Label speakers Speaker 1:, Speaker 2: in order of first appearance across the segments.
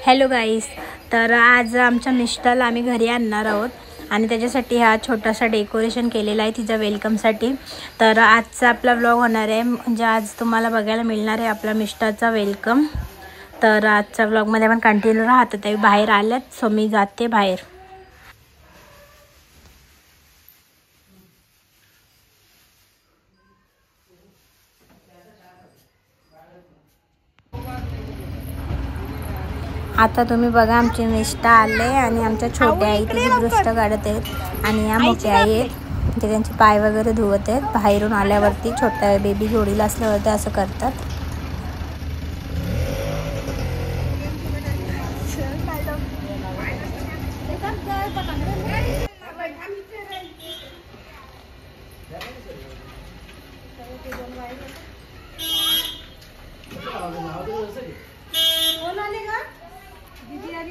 Speaker 1: Hello गाईस, तर आज आमच्या मिस्टरला आम्ही घरी आणणार आहोत आणि त्याच्यासाठी हा छोटासा डेकोरेशन केलेला आहे तिच्या वेलकमसाठी। तर आजचा आपला व्लॉग होणार आहे, म्हणजे आज तुम्हाला बघायला मिळणार आहे आपला मिस्टरचा वेलकम। तर आजच्या व्लॉगमध्ये आपण कंटिन्यू राहतो। ते बाहेर आल्यात, सो मी जाते बाहेर। आता तुम्ही बघा, आमचे मिस्टर आले आणि आमच्या छोट्या आई तिची दृष्ट काढत आहेत आणि या मोठ्या आई आहेत ते त्यांचे पाय वगैरे धुवत आहेत। बाहेरून आल्यावरती छोट्या बेबी जोडीला असल्यावरती असं करतात।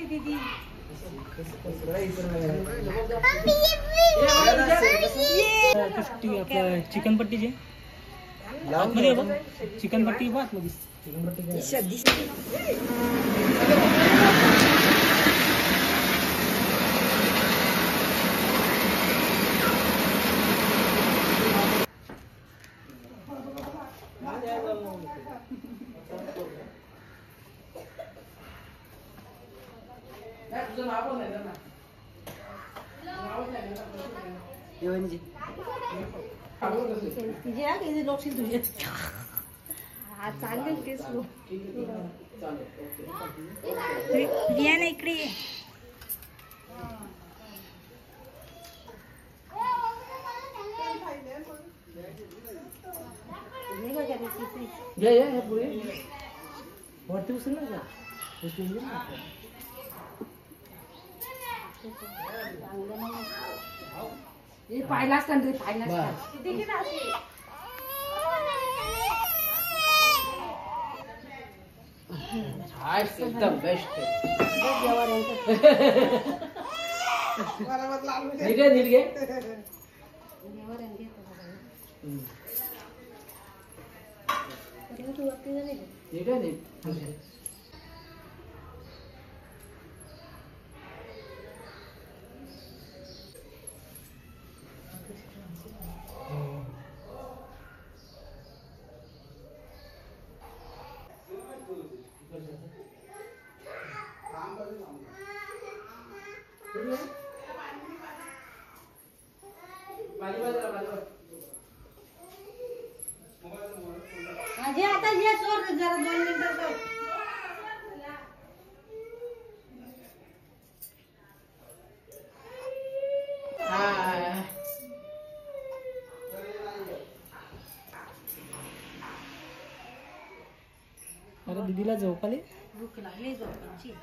Speaker 1: दीदी
Speaker 2: चिकन पट्टी जे आतमध्ये बघ, चिकन पट्टी बघ आतमध्ये, चिकन पट्टी
Speaker 1: इकडे
Speaker 2: वरती उचलला का?
Speaker 1: पाहिलाच का रे, पाहिलाच का?
Speaker 2: एकदम बेस्ट निघे
Speaker 1: माझे आता ये सोड जरा 2 मिनिटं सोड।
Speaker 2: अरे दीदीला झोप आली,
Speaker 1: भूक लागली झोपायची।